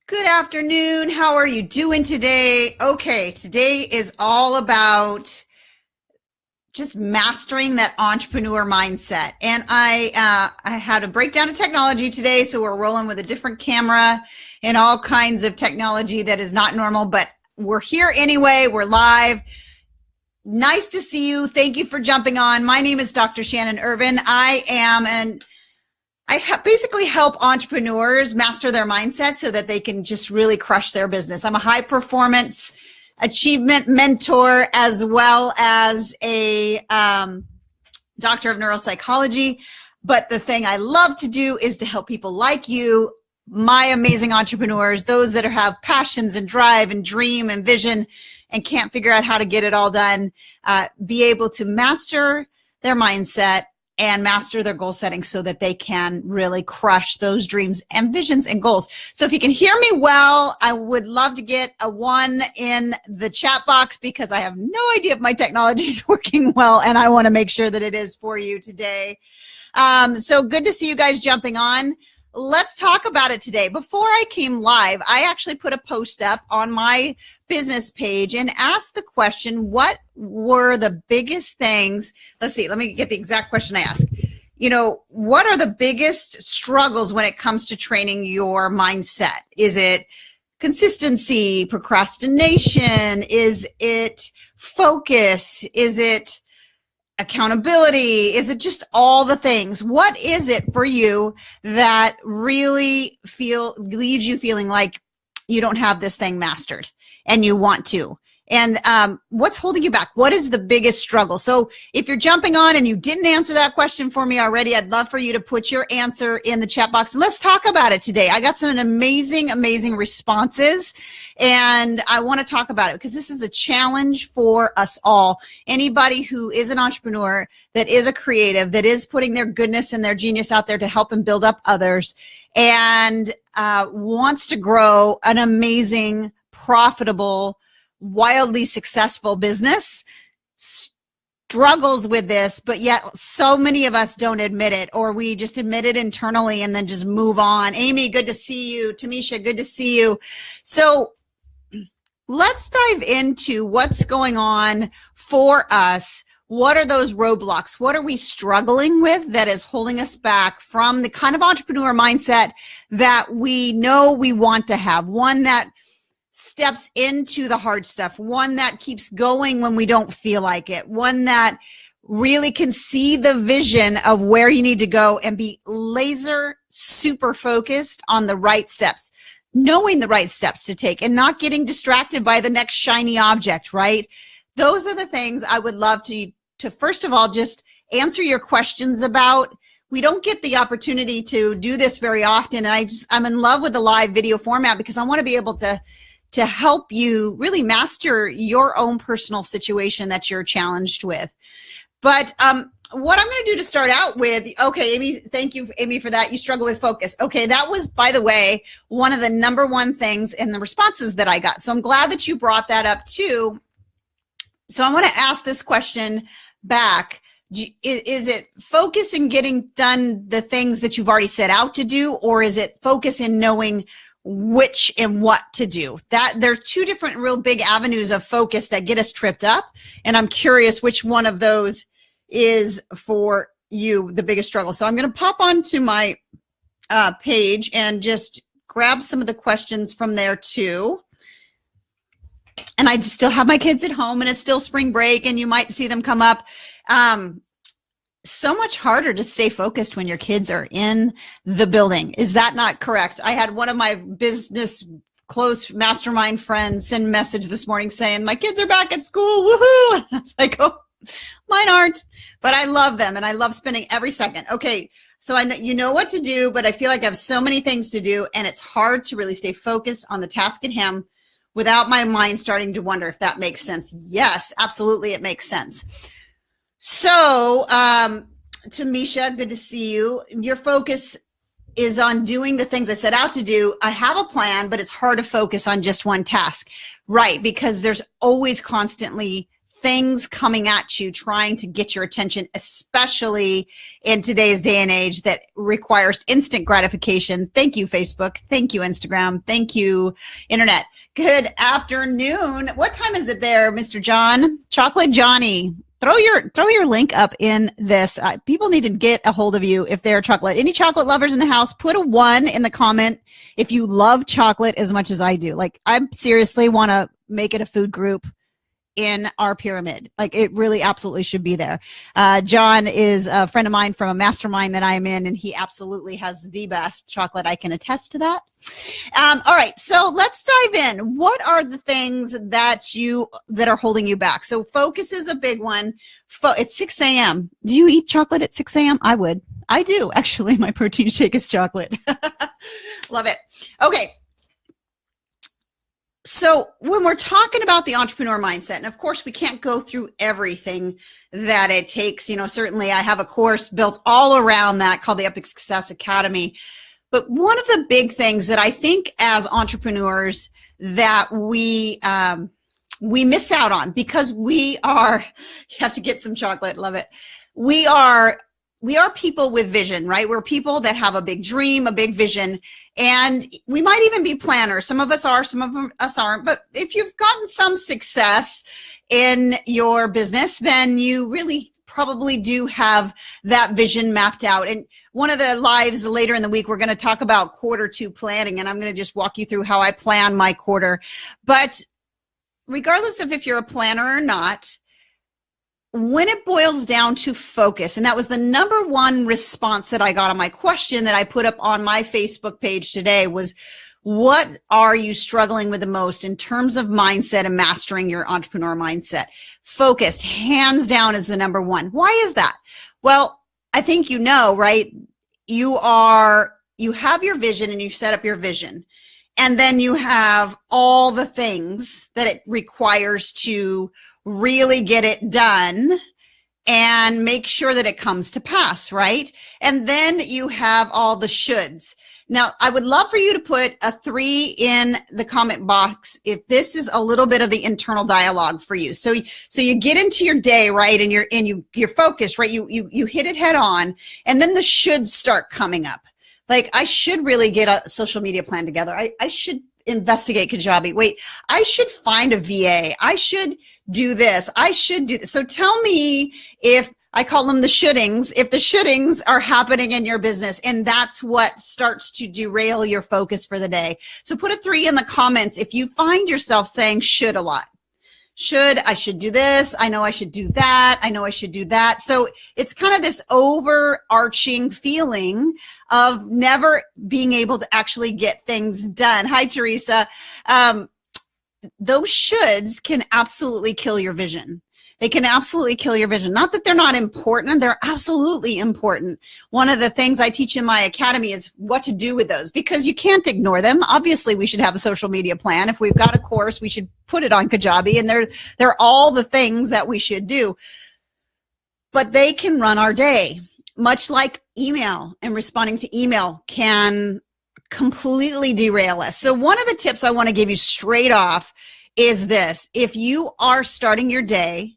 Good afternoon. How are you doing today? Okay, today is all about just mastering that entrepreneur mindset. And I had a breakdown of technology today, so we're rolling with a different camera and all kinds of technology that is not normal, but we're here anyway. We're live. Nice to see you. Thank you for jumping on. My name is Dr. Shannon Irvin. I basically help entrepreneurs master their mindset so that they can just really crush their business. I'm a high performance achievement mentor as well as a doctor of neuropsychology. But the thing I love to do is to help people like you, my amazing entrepreneurs, those that have passions and drive and dream and vision and can't figure out how to get it all done, be able to master their mindset and master their goal setting so that they can really crush those dreams and visions and goals. So if you can hear me well, I would love to get a 1 in the chat box because I have no idea if my technology is working well, and I want to make sure that it is for you today. So good to see you guys jumping on. Let's talk about it today. Before I came live, I actually put a post up on my business page and asked the question, what were the biggest things? Let's see, let me get the exact question I asked. You know, what are the biggest struggles when it comes to training your mindset? Is it consistency, procrastination? Is it focus? Is it accountability? Is it just all the things? What is it for you that really leaves you feeling like you don't have this thing mastered and you want to? And what's holding you back? What is the biggest struggle? So if you're jumping on and you didn't answer that question for me already, I'd love for you to put your answer in the chat box. Let's talk about it today. I got some amazing, amazing responses, and I want to talk about it because this is a challenge for us all. Anybody who is an entrepreneur, that is a creative, that is putting their goodness and their genius out there to help and build up others, and wants to grow an amazing, profitable, wildly successful business, struggles with this, but yet so many of us don't admit it, or we just admit it internally and then just move on. Amy, good to see you. Tamisha, good to see you. So let's dive into what's going on for us. What are those roadblocks? What are we struggling with that is holding us back from the kind of entrepreneur mindset that we know we want to have? One that steps into the hard stuff, one that keeps going when we don't feel like it, one that really can see the vision of where you need to go and be laser super focused on the right steps, knowing the right steps to take and not getting distracted by the next shiny object, right? Those are the things I would love to first of all, just answer your questions about. We don't get the opportunity to do this very often. And I'm in love with the live video format because I want to be able to help you really master your own personal situation that you're challenged with. But what I'm going to do to start out with, okay, Amy, thank you, Amy, for that. You struggle with focus. Okay, that was, by the way, one of the #1 things in the responses that I got. So I'm glad that you brought that up too. So I want to ask this question back. Is it focus in getting done the things that you've already set out to do, or is it focus in knowing which and what to do? That there are two different real big avenues of focus that get us tripped up. And I'm curious which one of those is for you the biggest struggle. So I'm going to pop onto my page and just grab some of the questions from there too. And I still have my kids at home and it's still spring break and you might see them come up. So much harder to stay focused when your kids are in the building. Is that not correct? I had one of my business close mastermind friends send a message this morning saying, my kids are back at school, woohoo! And I was like, oh, mine aren't, but I love them and I love spending every second. Okay, so I know you know what to do, but I feel like I have so many things to do and it's hard to really stay focused on the task at hand without my mind starting to wonder if that makes sense. Yes, absolutely, it makes sense. So, Tamisha, good to see you. Your focus is on doing the things I set out to do. I have a plan, but it's hard to focus on just one task. Right, because there's always constantly things coming at you, trying to get your attention, especially in today's day and age that requires instant gratification. Thank you, Facebook. Thank you, Instagram. Thank you, Internet. Good afternoon. What time is it there, Mr. John? Chocolate Johnny. Throw your link up in this. People need to get a hold of you if they're chocolate. Any chocolate lovers in the house, put a 1 in the comment if you love chocolate as much as I do. Like, I seriously want to make it a food group in our pyramid. Like, it really absolutely should be there. John is a friend of mine from a mastermind that I'm in, and he absolutely has the best chocolate. I can attest to that. All right, so let's dive in. What are the things that are holding you back? So focus is a big one. It's 6 a.m. Do you eat chocolate at 6 a.m.? I would. I do, actually. My protein shake is chocolate. Love it. Okay. So when we're talking about the entrepreneur mindset, and of course we can't go through everything that it takes, certainly I have a course built all around that called the Epic Success Academy. But one of the big things that I think as entrepreneurs that we miss out on, because you have to get some chocolate, love it. We are people with vision, right? We're people that have a big dream, a big vision, and we might even be planners. Some of us are, some of us aren't. But if you've gotten some success in your business, then you really probably do have that vision mapped out. And one of the lives later in the week, we're going to talk about Q2 planning, and I'm going to just walk you through how I plan my quarter. But regardless of if you're a planner or not, when it boils down to focus, and that was the number one response that I got on my question that I put up on my Facebook page today was, what are you struggling with the most in terms of mindset and mastering your entrepreneur mindset? Focused, hands down, is the number one. Why is that? Well, I think right? You have your vision and you set up your vision. And then you have all the things that it requires to really get it done and make sure that it comes to pass, right? And then you have all the shoulds. Now, I would love for you to put a 3 in the comment box if this is a little bit of the internal dialogue for you. So you get into your day, right? And you're focused, right? You hit it head on, and then the shoulds start coming up. Like, I should really get a social media plan together. I should investigate Kajabi. Wait, I should find a VA. I should do this. I should do this. So tell me if, I call them the shouldings, if the shouldings are happening in your business, and that's what starts to derail your focus for the day. So put a 3 in the comments if you find yourself saying should a lot. I should do this. I know I should do that. I know I should do that. So it's kind of this overarching feeling of never being able to actually get things done. Hi, Teresa. Those shoulds can absolutely kill your vision. They can absolutely kill your vision. Not that they're not important. They're absolutely important. One of the things I teach in my academy is what to do with those, because you can't ignore them. Obviously, we should have a social media plan. If we've got a course, we should put it on Kajabi, and they're all the things that we should do. But they can run our day, much like email and responding to email can completely derail us. So one of the tips I want to give you straight off is this. If you are starting your day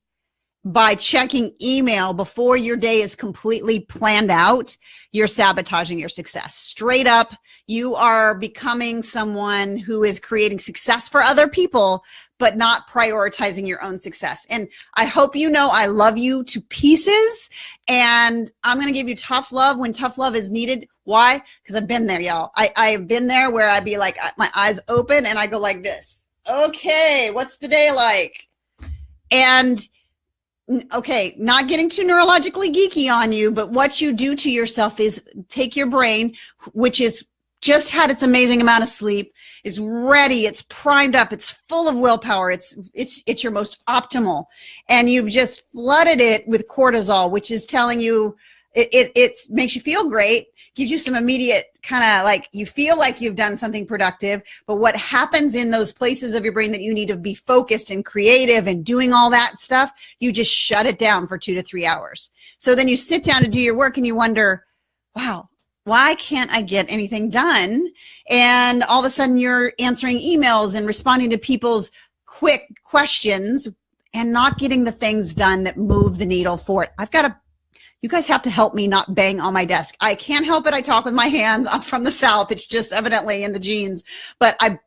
by checking email before your day is completely planned out, you're sabotaging your success. Straight up, you are becoming someone who is creating success for other people, but not prioritizing your own success. And I hope you know I love you to pieces, and I'm going to give you tough love when tough love is needed. Why? Because I've been there, y'all. I've been there where I'd be like, my eyes open and I go like this. Okay, what's the day like? And okay, not getting too neurologically geeky on you, but what you do to yourself is take your brain, which is just had its amazing amount of sleep, is ready, it's primed up, it's full of willpower, it's your most optimal, and you've just flooded it with cortisol, which is telling you it makes you feel great, gives you some immediate kind of like, you feel like you've done something productive, but what happens in those places of your brain that you need to be focused and creative and doing all that stuff, you just shut it down for 2 to 3 hours. So then you sit down to do your work and you wonder, wow, why can't I get anything done? And all of a sudden you're answering emails and responding to people's quick questions and not getting the things done that move the needle forward. You guys have to help me not bang on my desk. I can't help it. I talk with my hands. I'm from the South. It's just evidently in the genes, but I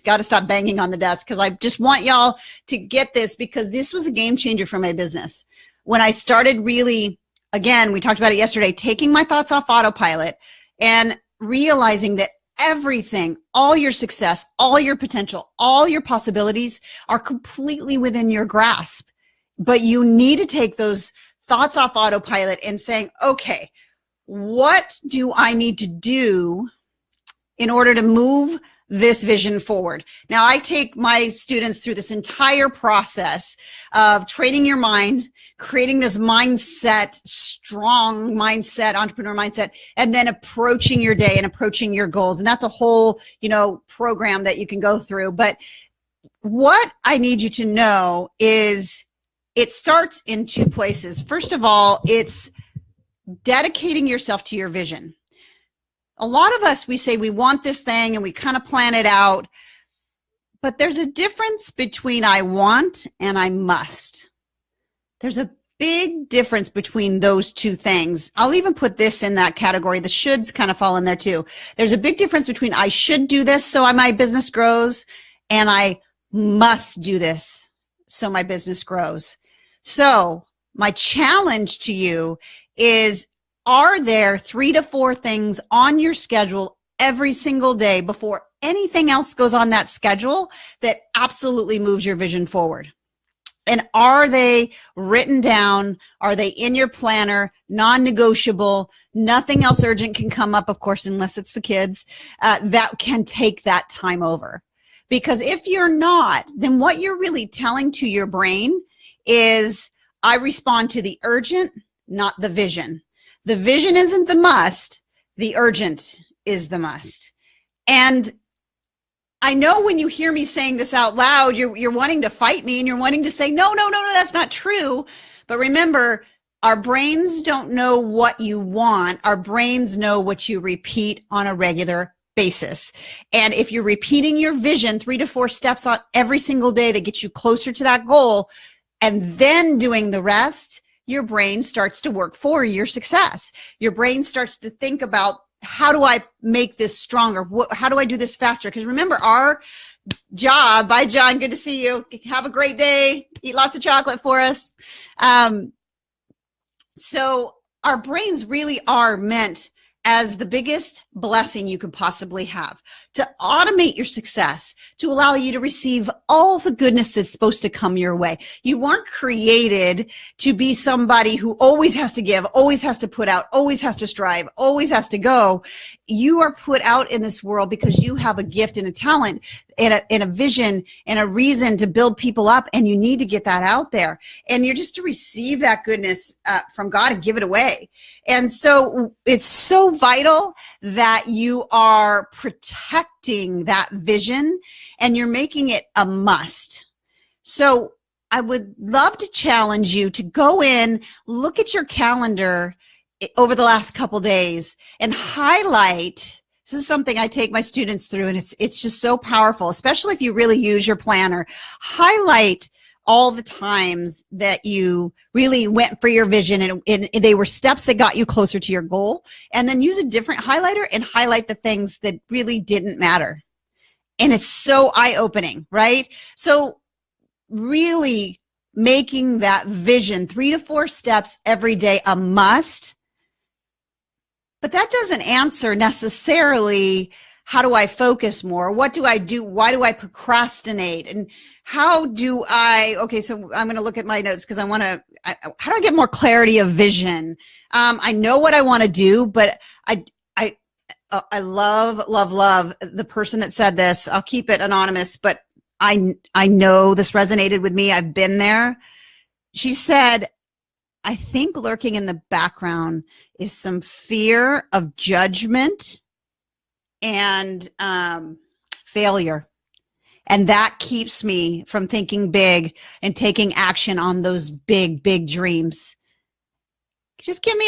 got to stop banging on the desk because I just want y'all to get this, because this was a game changer for my business. When I started really, again, we talked about it yesterday, taking my thoughts off autopilot and realizing that everything, all your success, all your potential, all your possibilities are completely within your grasp. But you need to take those thoughts off autopilot and saying, okay, what do I need to do in order to move this vision forward? Now, I take my students through this entire process of training your mind, creating this mindset, strong mindset, entrepreneur mindset, and then approaching your day and approaching your goals. And that's a whole, program that you can go through. But what I need you to know is it starts in two places. First of all, it's dedicating yourself to your vision. A lot of us, we say we want this thing and we kind of plan it out, but there's a difference between I want and I must. There's a big difference between those two things. I'll even put this in that category. The shoulds kind of fall in there too. There's a big difference between I should do this so my business grows and I must do this so my business grows. So my challenge to you is, are there 3 to 4 things on your schedule every single day before anything else goes on that schedule that absolutely moves your vision forward? And are they written down? Are they in your planner, non-negotiable? Nothing else urgent can come up, of course, unless it's the kids, that can take that time over. Because if you're not, then what you're really telling to your brain is, I respond to the urgent, not the vision. The vision isn't the must. The urgent is the must. And I know when you hear me saying this out loud, you're wanting to fight me and you're wanting to say, no, that's not true. But remember, our brains don't know what you want. Our brains know what you repeat on a regular basis. And if you're repeating your vision 3 to 4 steps on every single day that gets you closer to that goal, and then doing the rest, your brain starts to work for your success. Your brain starts to think about, how do I make this stronger? How do I do this faster? Because remember, our job, bye John, good to see you. Have a great day. Eat lots of chocolate for us. So our brains really are meant as the biggest blessing you could possibly have, to automate your success, to allow you to receive all the goodness that's supposed to come your way. You weren't created to be somebody who always has to give, always has to put out, always has to strive, always has to go. You are put out in this world because you have a gift and a talent and a vision and a reason to build people up, and you need to get that out there. And you're just to receive that goodness from God and give it away. And so it's so vital that you are protecting that vision and you're making it a must. So I would love to challenge you to go in, look at your calendar over the last couple days and highlight. This is something I take my students through, and it's just so powerful, especially if you really use your planner. Highlight all the times that you really went for your vision and they were steps that got you closer to your goal, and then use a different highlighter and highlight the things that really didn't matter. And it's so eye-opening, right? So really making that vision 3 to 4 steps every day a must. But that doesn't answer necessarily, how do I focus more? What do I do? Why do I procrastinate? And how do okay, so I'm going to look at my notes because how do I get more clarity of vision? I know what I want to do, but I love the person that said this. I'll keep it anonymous, but I know this resonated with me. I've been there. She said, I think lurking in the background is some fear of judgment and failure. And that keeps me from thinking big and taking action on those big, big dreams. Just give me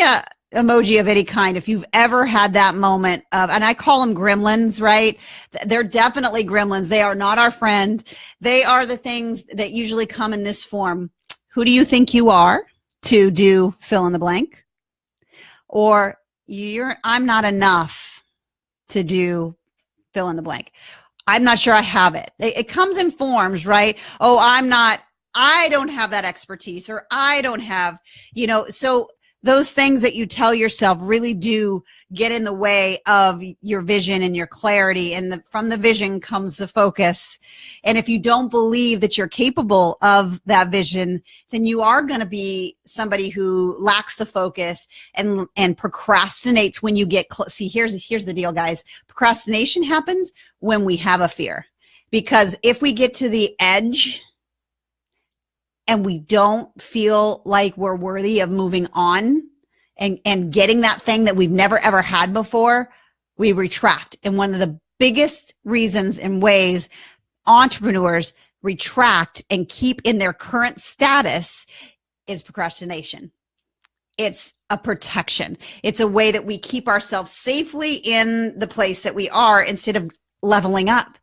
emoji of any kind, if you've ever had that moment of, and I call them gremlins, right? They're definitely gremlins. They are not our friend. They are the things that usually come in this form. Who do you think you are to do fill in the blank? Or I'm not enough to do fill in the blank. I'm not sure I have it. It comes in forms, right? Oh, I don't have that expertise, or I don't have, so those things that you tell yourself really do get in the way of your vision and your clarity. And from the vision comes the focus. And if you don't believe that you're capable of that vision, then you are going to be somebody who lacks the focus and procrastinates when you get close. See, here's the deal, guys. Procrastination happens when we have a fear, because if we get to the edge and we don't feel like we're worthy of moving on and getting that thing that we've never ever had before, we retract. And one of the biggest reasons and ways entrepreneurs retract and keep in their current status is procrastination. It's a protection. It's a way that we keep ourselves safely in the place that we are instead of leveling up.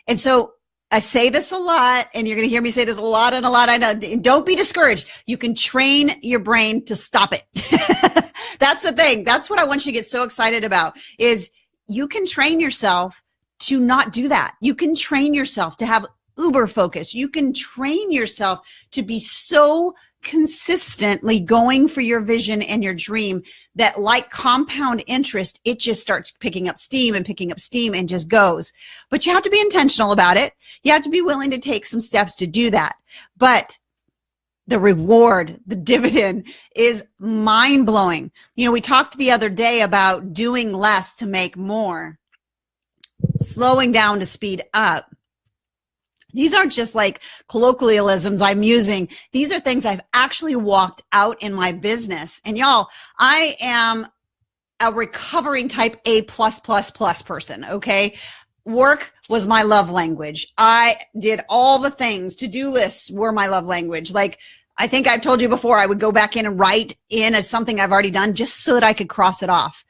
And so I say this a lot, and you're going to hear me say this a lot and a lot. I know. Don't be discouraged. You can train your brain to stop it. That's the thing. That's what I want you to get so excited about, is you can train yourself to not do that. You can train yourself to have uber focus. You can train yourself to be so consistently going for your vision and your dream that, like compound interest, it just starts picking up steam and just goes. But you have to be intentional about it. You have to be willing to take some steps to do that. But the reward, the dividend is mind-blowing. We talked the other day about doing less to make more, slowing down to speed up. These aren't just like colloquialisms I'm using. These are things I've actually walked out in my business. And y'all, I am a recovering type A+++ person, okay? Work was my love language. I did all the things. To-do lists were my love language. Like, I think I've told you before, I would go back in and write in as something I've already done just so that I could cross it off.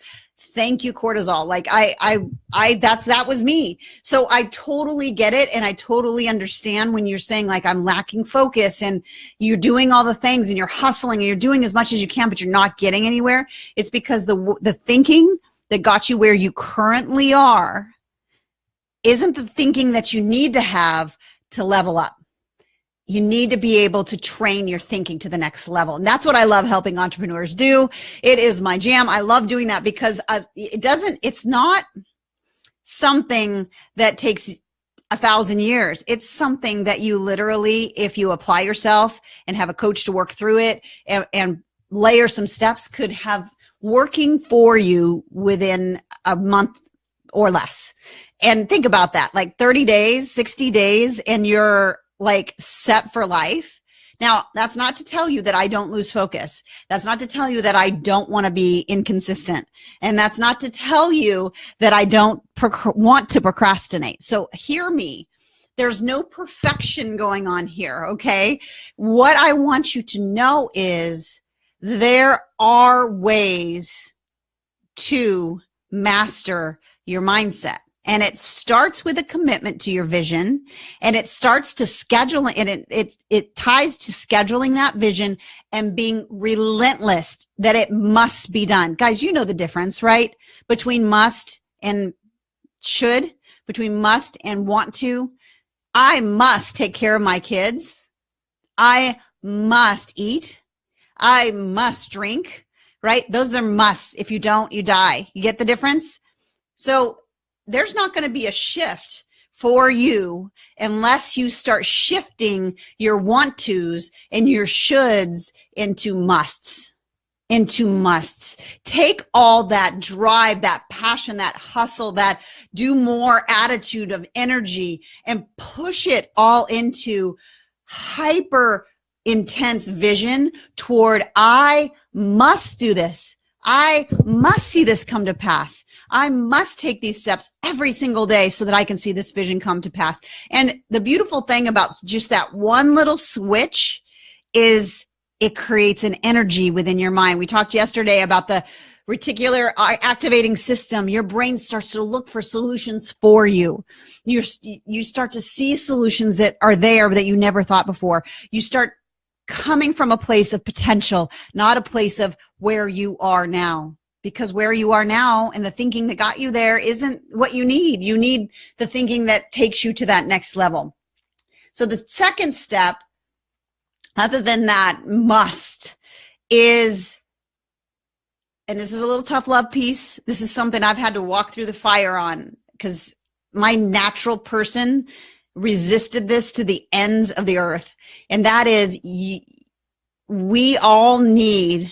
Thank you, cortisol. Like that was me. So I totally get it. And I totally understand when you're saying, like, I'm lacking focus and you're doing all the things and you're hustling and you're doing as much as you can, but you're not getting anywhere. It's because the thinking that got you where you currently are isn't the thinking that you need to have to level up. You need to be able to train your thinking to the next level. And that's what I love helping entrepreneurs do. It is my jam. I love doing that because it's not something that takes 1,000 years. It's something that you literally, if you apply yourself and have a coach to work through it and layer some steps, could have working for you within a month or less. And think about that, like 30 days, 60 days, and you're like set for life. Now, that's not to tell you that I don't lose focus. That's not to tell you that I don't want to be inconsistent. And that's not to tell you that I don't want to procrastinate. So hear me. There's no perfection going on here, okay? What I want you to know is there are ways to master your mindset. And it starts with a commitment to your vision, and it starts to scheduling, and it ties to scheduling that vision and being relentless that it must be done. Guys, you know the difference, right? Between must and should, between must and want to. I must take care of my kids. I must eat. I must drink, right? Those are musts. If you don't, you die. You get the difference? So there's not going to be a shift for you unless you start shifting your want tos and your shoulds into musts. Take all that drive, that passion, that hustle, that do more attitude of energy, and push it all into hyper intense vision toward, I must do this. I must see this come to pass. I must take these steps every single day so that I can see this vision come to pass. And the beautiful thing about just that one little switch is it creates an energy within your mind. We talked yesterday about the reticular activating system, your brain starts to look for solutions for you. You start to see solutions that are there that you never thought before. You start coming from a place of potential, not a place of where you are now. Because where you are now and the thinking that got you there isn't what you need. You need the thinking that takes you to that next level. So the second step, other than that must, is, and this is a little tough love piece. This is something I've had to walk through the fire on because my natural person resisted this to the ends of the earth. And that is, we all need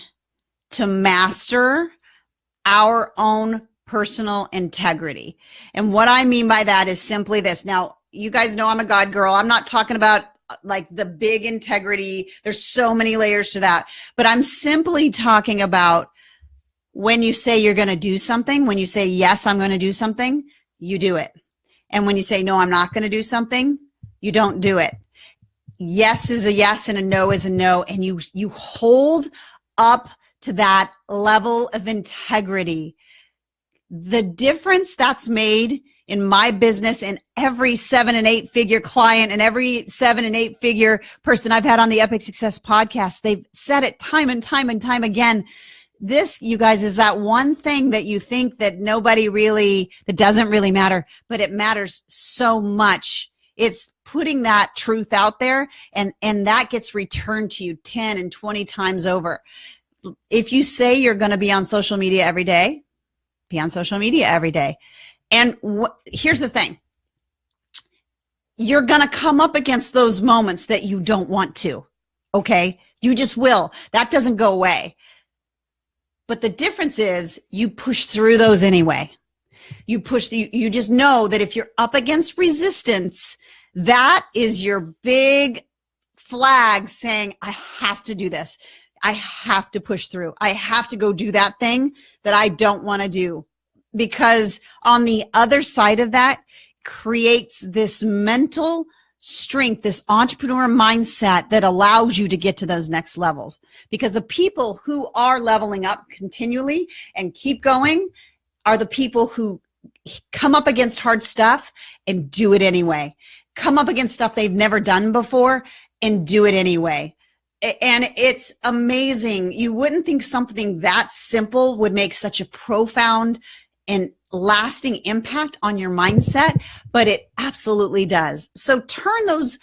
to master our own personal integrity. And what I mean by that is simply this. Now, you guys know I'm a God girl. I'm not talking about like the big integrity. There's so many layers to that. But I'm simply talking about when you say you're going to do something, when you say, yes, I'm going to do something, you do it. And when you say, no, I'm not going to do something, you don't do it. Yes is a yes and a no is a no. And you hold up to that level of integrity. The difference that's made in my business and every 7 and 8 figure client and every 7 and 8 figure person I've had on the Epic Success podcast, they've said it time and time and time again. This, you guys, is that one thing that you think that that doesn't really matter, but it matters so much. It's putting that truth out there, and that gets returned to you 10 and 20 times over. If you say you're going to be on social media every day, be on social media every day. And here's the thing. You're going to come up against those moments that you don't want to. Okay? You just will. That doesn't go away. But the difference is you push through those anyway. You just know that if you're up against resistance, that is your big flag saying, I have to do this. I have to push through. I have to go do that thing that I don't want to do. Because on the other side of that creates this mental strength, this entrepreneur mindset that allows you to get to those next levels. Because the people who are leveling up continually and keep going are the people who come up against hard stuff and do it anyway. Come up against stuff they've never done before and do it anyway. And it's amazing. You wouldn't think something that simple would make such a profound and lasting impact on your mindset, but it absolutely does. So turn those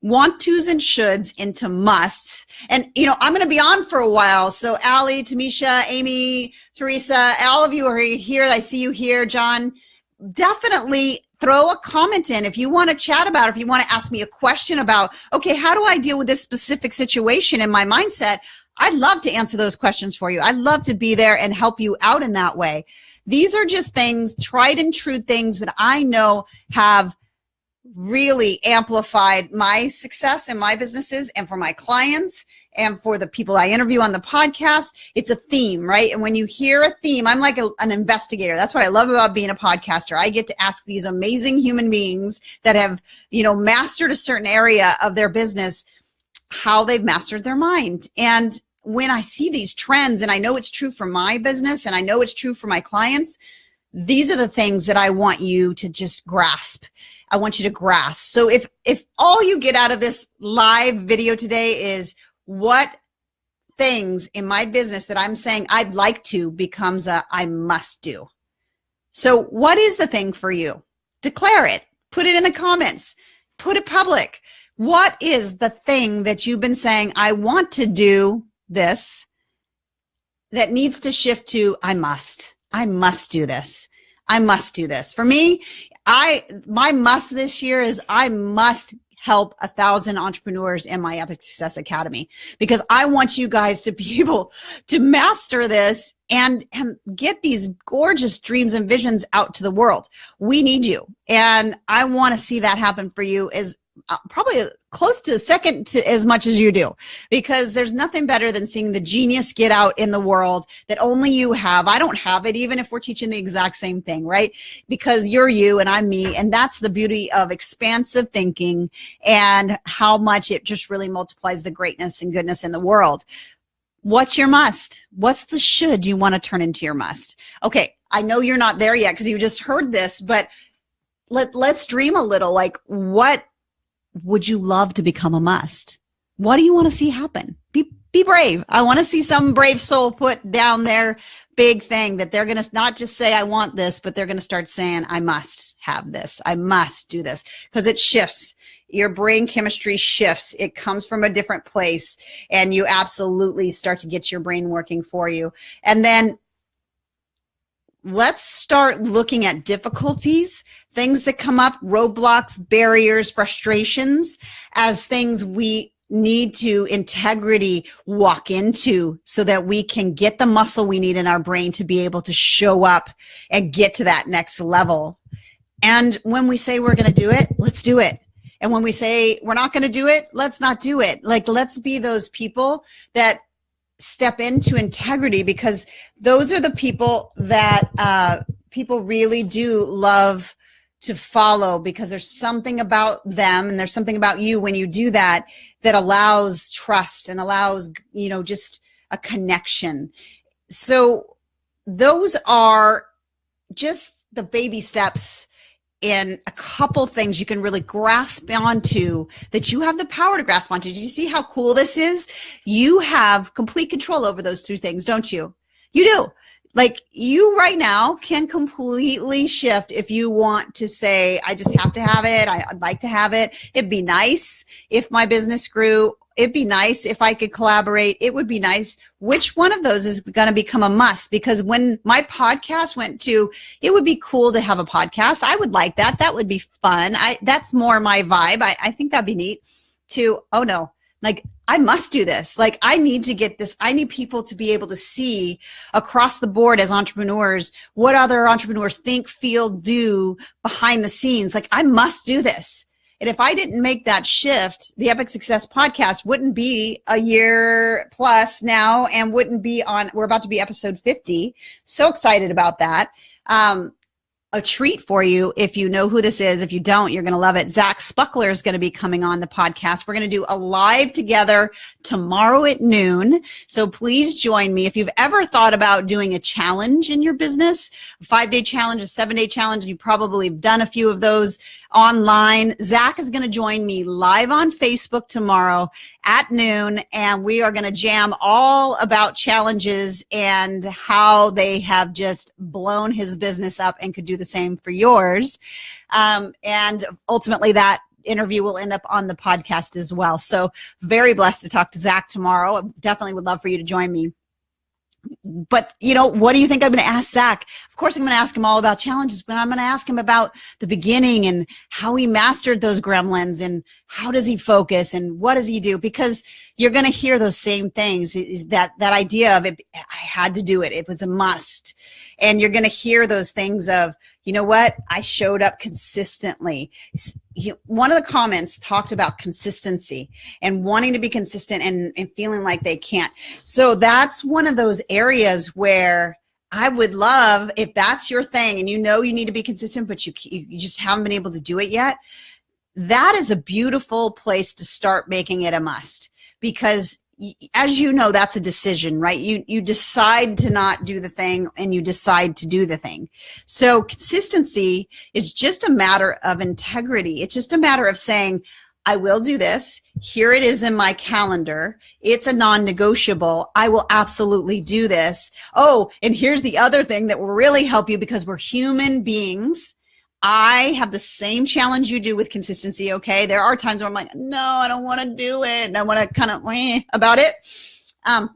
want tos and shoulds into musts. And, I'm going to be on for a while. So Allie, Tamisha, Amy, Teresa, all of you are here. I see you here. John, definitely throw a comment in if you want to chat about, if you want to ask me a question about, okay, how do I deal with this specific situation in my mindset? I'd love to answer those questions for you. I'd love to be there and help you out in that way. These are just things, tried and true things that I know have really amplified my success in my businesses and for my clients and for the people I interview on the podcast. It's a theme, right? And when you hear a theme, I'm like an investigator. That's what I love about being a podcaster. I get to ask these amazing human beings that have, mastered a certain area of their business, how they've mastered their mind. And when I see these trends, and I know it's true for my business and I know it's true for my clients, these are the things that I want you to just grasp. I want you to grasp. So if all you get out of this live video today is what things in my business that I'm saying I'd like to becomes a I must do. So what is the thing for you? Declare it. Put it in the comments. Put it public. What is the thing that you've been saying, I want to do this, that needs to shift to I must do this. I must do this. For me, my must this year is I must help 1,000 entrepreneurs in my Epic Success Academy, because I want you guys to be able to master this and get these gorgeous dreams and visions out to the world. We need you. And I want to see that happen for you as probably close to second to as much as you do, because there's nothing better than seeing the genius get out in the world that only you have. I don't have it, even if we're teaching the exact same thing, right? Because you're you and I'm me. And that's the beauty of expansive thinking and how much it just really multiplies the greatness and goodness in the world. What's your must? What's the should you want to turn into your must? Okay, I know you're not there yet because you just heard this, but let's dream a little. Like, what would you love to become a must? What do you want to see happen? Be brave. I want to see some brave soul put down their big thing that they're going to not just say, I want this, but they're going to start saying, I must have this. I must do this, because it shifts. Your brain chemistry shifts. It comes from a different place, and you absolutely start to get your brain working for you. And then let's start looking at difficulties, things that come up, roadblocks, barriers, frustrations, as things we need to integrity walk into so that we can get the muscle we need in our brain to be able to show up and get to that next level. And when we say we're going to do it, let's do it. And when we say we're not going to do it, let's not do it. Like, let's be those people that step into integrity, because those are the people that people really do love to follow, because there's something about them and there's something about you when you do that that allows trust and allows, just a connection. So those are just the baby steps in a couple things you can really grasp onto, that you have the power to grasp onto. Did you see how cool this is? You have complete control over those two things, don't you? You do. Like, you right now can completely shift if you want to say, I just have to have it. I'd like to have it. It'd be nice if my business grew. It'd be nice if I could collaborate. It would be nice. Which one of those is going to become a must? Because when my podcast went to, it would be cool to have a podcast. I would like that. That would be fun. That's more my vibe. I think that'd be neat to, oh no, like, I must do this. Like, I need to get this. I need people to be able to see across the board as entrepreneurs what other entrepreneurs think, feel, do behind the scenes. Like, I must do this. And if I didn't make that shift, the Epic Success Podcast wouldn't be a year plus now, and wouldn't be on, we're about to be episode 50. So excited about that. A treat for you if you know who this is. If you don't, you're going to love it. Zach Spuckler is going to be coming on the podcast. We're going to do a live together tomorrow at noon. So please join me. If you've ever thought about doing a challenge in your business, a 5-day challenge, a 7-day challenge, and you probably have done a few of those online, Zach is going to join me live on Facebook tomorrow at noon, and we are going to jam all about challenges and how they have just blown his business up and could do the same for yours. And ultimately that interview will end up on the podcast as well. So very blessed to talk to Zach tomorrow. I definitely would love for you to join me. But, what do you think I'm going to ask Zach? Of course, I'm going to ask him all about challenges, but I'm going to ask him about the beginning and how he mastered those gremlins, and how does he focus, and what does he do? Because you're going to hear those same things, is that idea of it. I had to do it. It was a must. And you're going to hear those things of, you know what? I showed up consistently. One of the comments talked about consistency and wanting to be consistent and feeling like they can't. So that's one of those areas where I would love, if that's your thing and you need to be consistent, but you just haven't been able to do it yet. That is a beautiful place to start making it a must, because as you know, that's a decision, right? You decide to not do the thing, and you decide to do the thing. So consistency is just a matter of integrity. It's just a matter of saying, I will do this. Here it is in my calendar. It's a non-negotiable. I will absolutely do this. Oh, and here's the other thing that will really help you, because we're human beings. I have the same challenge you do with consistency, okay? There are times where I'm like, no, I don't want to do it. And I want to kind of about it.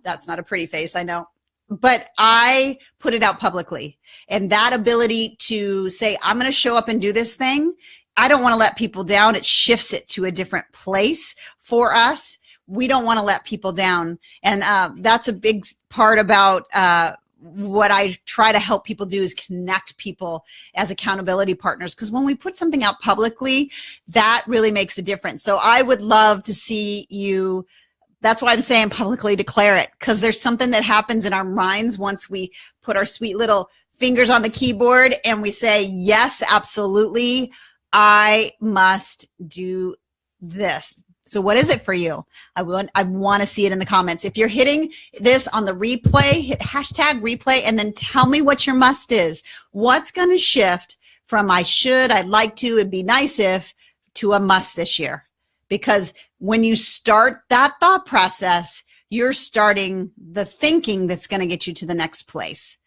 That's not a pretty face, I know. But I put it out publicly. And that ability to say, I'm going to show up and do this thing, I don't want to let people down. It shifts it to a different place for us. We don't want to let people down. And that's a big part about what I try to help people do, is connect people as accountability partners. Because when we put something out publicly, that really makes a difference. So I would love to see you. That's why I'm saying publicly declare it, because there's something that happens in our minds once we put our sweet little fingers on the keyboard and we say, yes, absolutely, I must do this. So what is it for you? I want to see it in the comments. If you're hitting this on the replay, hit hashtag replay and then tell me what your must is. What's going to shift from I should, I'd like to, it'd be nice if, to a must this year. Because when you start that thought process, you're starting the thinking that's going to get you to the next place.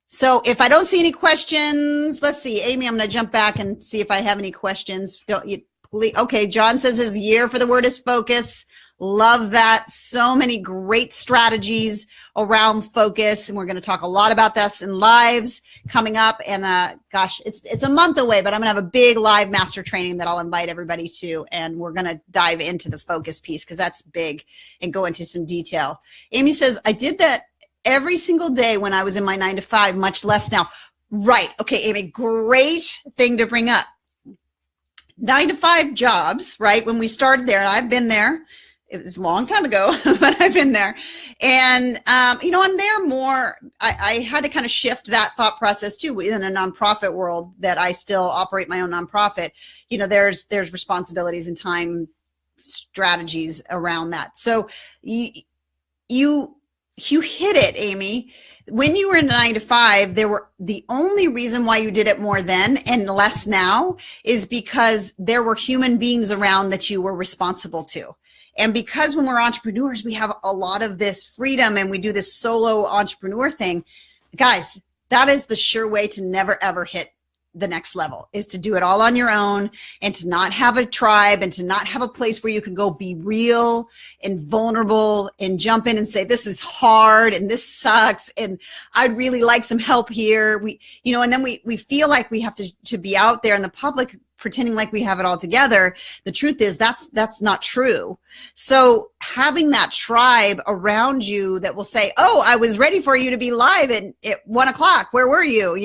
So if I don't see any questions, let's see, Amy, I'm going to jump back and see if I have any questions. Okay, John says his year for the word is focus. Love that. So many great strategies around focus. And we're going to talk a lot about this in lives coming up. And gosh, it's a month away, but I'm going to have a big live master training that I'll invite everybody to. And we're going to dive into the focus piece because that's big and go into some detail. Amy says, I did that every single day when I was in my 9 to 5, much less now. Right. Okay, Amy, great thing to bring up. 9 to 5 jobs, right? When we started there, and I've been there. It was a long time ago, but I've been there. And, I'm there more. I had to kind of shift that thought process too in a nonprofit world that I still operate my own nonprofit. There's responsibilities and time strategies around that. So you hit it, Amy. When you were in 9 to 5, the only reason why you did it more then and less now is because there were human beings around that you were responsible to. And because when we're entrepreneurs, we have a lot of this freedom and we do this solo entrepreneur thing. Guys, that is the sure way to never, ever hit the next level, is to do it all on your own and to not have a tribe and to not have a place where you can go be real and vulnerable and jump in and say, this is hard and this sucks and I'd really like some help here. And then we feel like we have to be out there in the public pretending like we have it all together. The truth is that's not true. So having that tribe around you that will say, oh, I was ready for you to be live at 1 o'clock. Where were you?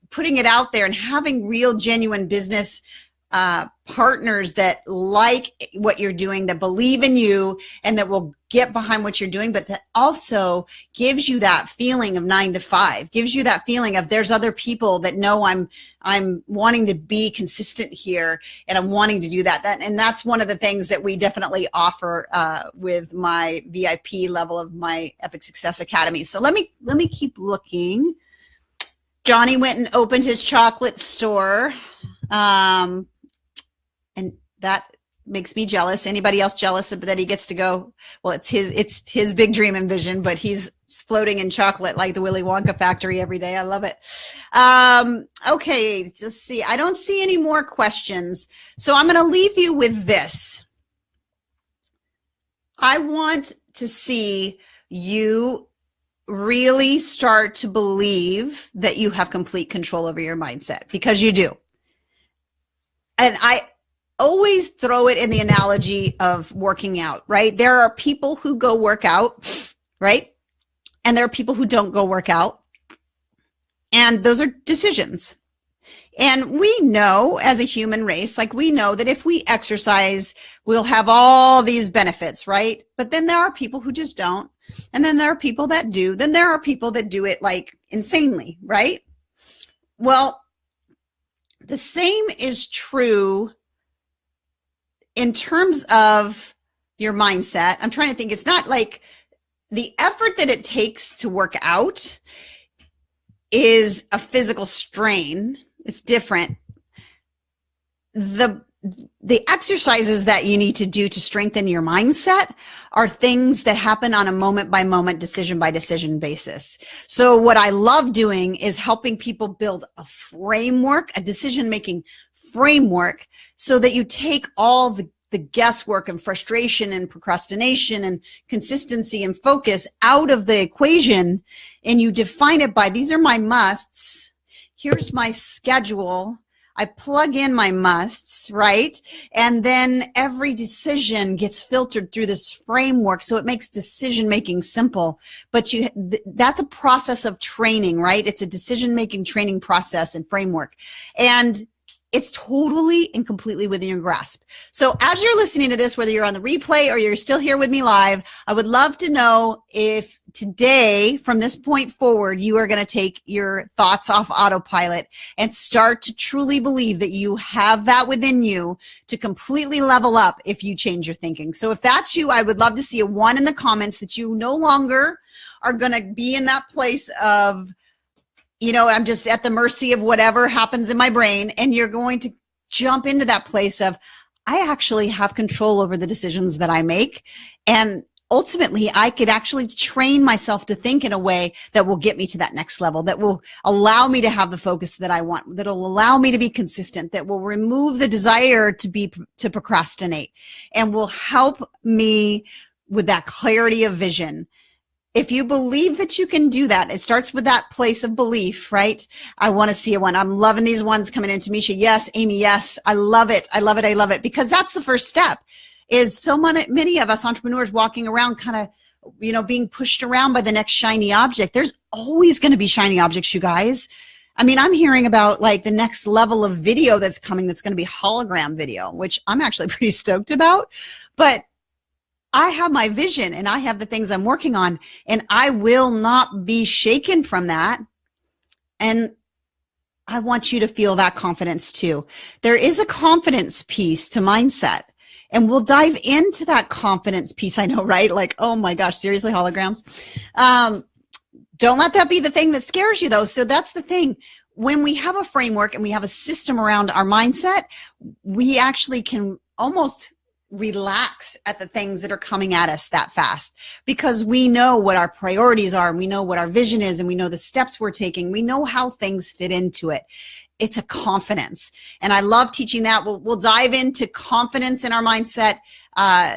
Putting it out there and having real, genuine business partners that like what you're doing, that believe in you and that will get behind what you're doing, but that also gives you that feeling of 9 to 5, gives you that feeling of there's other people that know I'm wanting to be consistent here and I'm wanting to do that. And that's one of the things that we definitely offer with my VIP level of my Epic Success Academy. So let me keep looking. Johnny went and opened his chocolate store. And that makes me jealous. Anybody else jealous that he gets to go? Well, it's his big dream and vision, but he's floating in chocolate like the Willy Wonka factory every day. I love it. Okay, let's see. I don't see any more questions. So I'm going to leave you with this. I want to see you really start to believe that you have complete control over your mindset, because you do. And I always throw it in the analogy of working out, right? There are people who go work out, right? And there are people who don't go work out. And those are decisions. And we know as a human race, we know that if we exercise, we'll have all these benefits, right? But then there are people who just don't. And then there are people that do. Then there are people that do it insanely, right? Well, the same is true in terms of your mindset. I'm trying to think. It's not like the effort that it takes to work out is a physical strain. It's different. The exercises that you need to do to strengthen your mindset are things that happen on a moment by moment, decision by decision basis. So what I love doing is helping people build a framework, a decision-making framework, so that you take all the guesswork and frustration and procrastination and consistency and focus out of the equation, and you define it by, these are my musts. Here's my schedule. I plug in my musts, right? And then every decision gets filtered through this framework, so it makes decision-making simple. But that's a process of training, right? It's a decision-making training process and framework. And It's totally and completely within your grasp. So as you're listening to this, whether you're on the replay or you're still here with me live, I would love to know if today, from this point forward, you are going to take your thoughts off autopilot and start to truly believe that you have that within you to completely level up if you change your thinking. So if that's you, I would love to see a 1 in the comments that you no longer are going to be in that place of, I'm just at the mercy of whatever happens in my brain, and you're going to jump into that place of, I actually have control over the decisions that I make. And ultimately, I could actually train myself to think in a way that will get me to that next level, that will allow me to have the focus that I want, that will allow me to be consistent, that will remove the desire to procrastinate, and will help me with that clarity of vision. If you believe that you can do that, it starts with that place of belief, right? I want to see a 1. I'm loving these ones coming into Misha. Yes, Amy, yes. I love it. I love it. I love it. Because that's the first step, is so many of us entrepreneurs walking around kind of, being pushed around by the next shiny object. There's always going to be shiny objects, you guys. I mean, I'm hearing about like the next level of video that's coming, that's going to be hologram video, which I'm actually pretty stoked about. But I have my vision and I have the things I'm working on, and I will not be shaken from that. And I want you to feel that confidence too. There is a confidence piece to mindset, and we'll dive into that confidence piece. I know, right? Like, oh my gosh, seriously, holograms. Don't let that be the thing that scares you though. So that's the thing. When we have a framework and we have a system around our mindset, we actually can almost relax at the things that are coming at us that fast, because we know what our priorities are, and we know what our vision is, and we know the steps we're taking. We know how things fit into it. It's a confidence. And I love teaching that. We'll dive into confidence in our mindset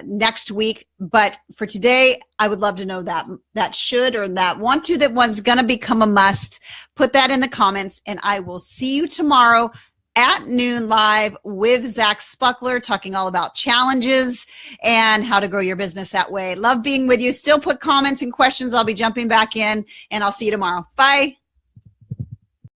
next week. But for today, I would love to know that should, or that want to, that was going to become a must. Put that in the comments, and I will see you tomorrow at noon live with Zach Spuckler, talking all about challenges and how to grow your business that way. Love being with you. Still put comments and questions. I'll be jumping back in, and I'll see you tomorrow. Bye.